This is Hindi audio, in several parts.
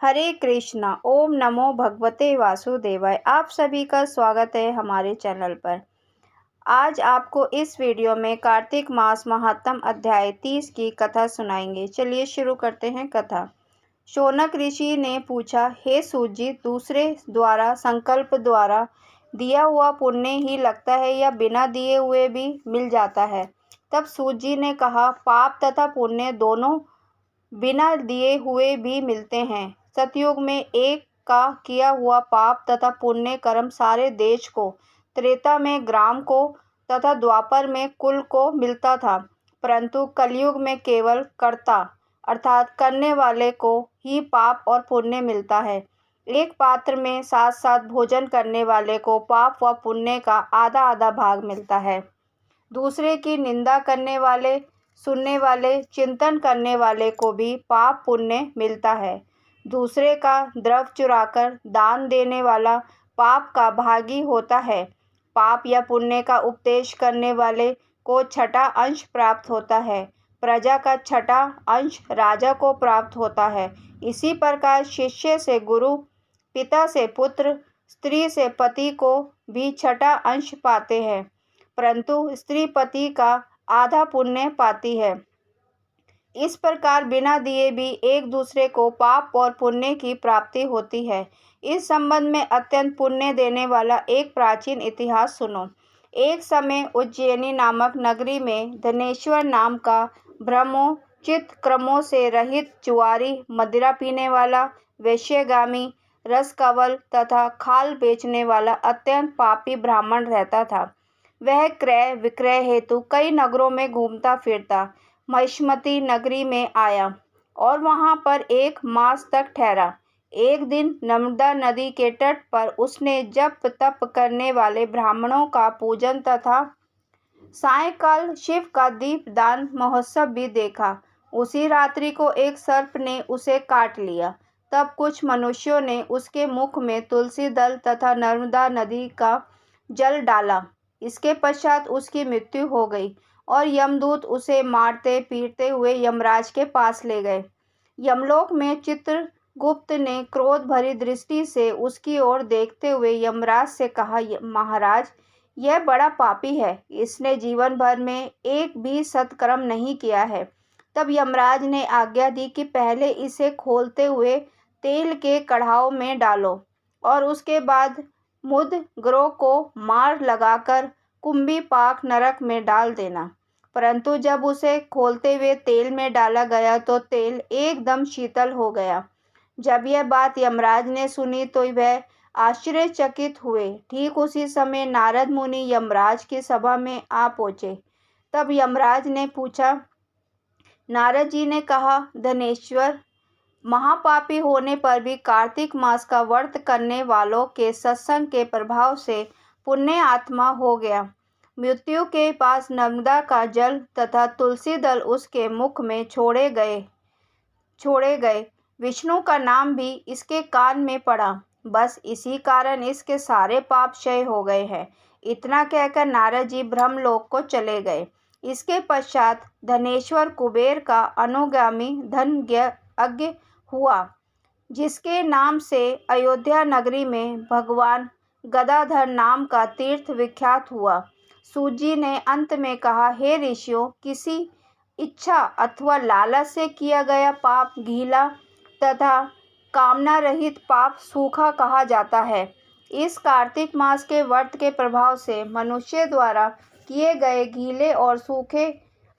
हरे कृष्णा। ओम नमो भगवते वासुदेवाय। आप सभी का स्वागत है हमारे चैनल पर। आज आपको इस वीडियो में कार्तिक मास महात्म अध्याय 30 की कथा सुनाएंगे। चलिए शुरू करते हैं कथा। शौनक ऋषि ने पूछा, हे सूत जी, दूसरे द्वारा संकल्प द्वारा दिया हुआ पुण्य ही लगता है या बिना दिए हुए भी मिल जाता है? तब सूत जी ने कहा, पाप तथा पुण्य दोनों बिना दिए हुए भी मिलते हैं। सतयुग में एक का किया हुआ पाप तथा पुण्य कर्म सारे देश को, त्रेता में ग्राम को तथा द्वापर में कुल को मिलता था, परंतु कलयुग में केवल कर्ता अर्थात करने वाले को ही पाप और पुण्य मिलता है। एक पात्र में साथ साथ भोजन करने वाले को पाप व पुण्य का आधा आधा भाग मिलता है। दूसरे की निंदा करने वाले, सुनने वाले, चिंतन करने वाले को भी पाप पुण्य मिलता है। दूसरे का द्रव्य चुराकर दान देने वाला पाप का भागी होता है। पाप या पुण्य का उपदेश करने वाले को छठा अंश प्राप्त होता है। प्रजा का छठा अंश राजा को प्राप्त होता है। इसी प्रकार शिष्य से गुरु, पिता से पुत्र, स्त्री से पति को भी छठा अंश पाते हैं, परंतु स्त्री पति का आधा पुण्य पाती है। इस प्रकार बिना दिए भी एक दूसरे को पाप और पुण्य की प्राप्ति होती है। इस संबंध में अत्यंत पुण्य देने वाला एक प्राचीन इतिहास सुनो। एक समय उज्जैनी नामक नगरी में धनेश्वर नाम का ब्रह्मोचित क्रमों से रहित जुआरी, मदिरा पीने वाला, वैश्यगामी, रसकवल तथा खाल बेचने वाला अत्यंत पापी ब्राह्मण रहता था। वह क्रय विक्रय हेतु कई नगरों में घूमता फिरता महिष्मती नगरी में आया और वहां पर एक मास तक ठहरा। एक दिन नर्मदा नदी के तट पर उसने जप तप करने वाले ब्राह्मणों का पूजन तथा सायंकाल शिव का दीपदान महोत्सव भी देखा। उसी रात्रि को एक सर्प ने उसे काट लिया। तब कुछ मनुष्यों ने उसके मुख में तुलसी दल तथा नर्मदा नदी का जल डाला। इसके पश्चात उसकी मृत्यु हो गई और यमदूत उसे मारते पीटते हुए यमराज के पास ले गए। यमलोक में चित्रगुप्त ने क्रोध भरी दृष्टि से उसकी ओर देखते हुए यमराज से कहा, महाराज, यह बड़ा पापी है। इसने जीवन भर में एक भी सत्कर्म नहीं किया है। तब यमराज ने आज्ञा दी कि पहले इसे खोलते हुए तेल के कढ़ाव में डालो और उसके बाद मुद्ग्रोह को मार लगाकर कुंभी पाक नरक में डाल देना। परंतु जब उसे खोलते हुए तेल में डाला गया तो तेल एकदम शीतल हो गया। जब यह बात यमराज ने सुनी तो वह आश्चर्यचकित हुए। ठीक उसी समय नारद मुनि यमराज की सभा में आ पहुंचे। तब यमराज ने पूछा, नारद जी ने कहा, धनेश्वर, महापापी होने पर भी कार्तिक मास का व्रत करने वालों के सत्संग के प्रभाव से पुण्य आत्मा हो गया। मृत्यु के पास नर्मदा का जल तथा तुलसी दल उसके मुख में छोड़े गए। विष्णु का नाम भी इसके कान में पड़ा। बस इसी कारण इसके सारे पाप क्षय हो गए हैं। इतना कहकर नारद जी ब्रह्मलोक को चले गए। इसके पश्चात धनेश्वर कुबेर का अनुगामी धनज्ञ हुआ, जिसके नाम से अयोध्या नगरी में भगवान गदाधर नाम का तीर्थ विख्यात हुआ। सूत जी ने अंत में कहा, हे ऋषियों, किसी इच्छा अथवा लालच से किया गया पाप गीला तथा कामना रहित पाप सूखा कहा जाता है। इस कार्तिक मास के व्रत के प्रभाव से मनुष्य द्वारा किए गए गीले और सूखे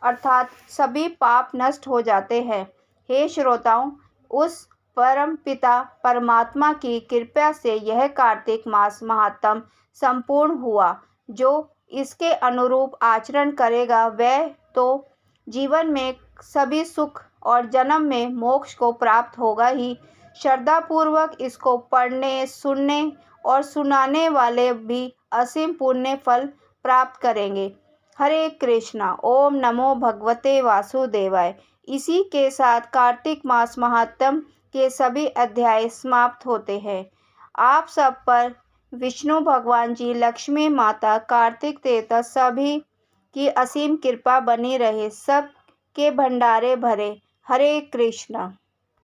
अर्थात सभी पाप नष्ट हो जाते हैं। हे श्रोताओं, उस परम पिता परमात्मा की कृपा से यह कार्तिक मास महात्म संपूर्ण हुआ। जो इसके अनुरूप आचरण करेगा वह तो जीवन में सभी सुख और जन्म में मोक्ष को प्राप्त होगा ही, श्रद्धापूर्वक इसको पढ़ने, सुनने और सुनाने वाले भी असीम पुण्य फल प्राप्त करेंगे। हरे कृष्णा। ओम नमो भगवते वासुदेवाय। इसी के साथ कार्तिक मास महात्म के सभी अध्याय समाप्त होते हैं। आप सब पर विष्णु भगवान जी, लक्ष्मी माता, कार्तिक देवता सभी की असीम कृपा बनी रहे। सब के भंडारे भरे। हरे कृष्णा।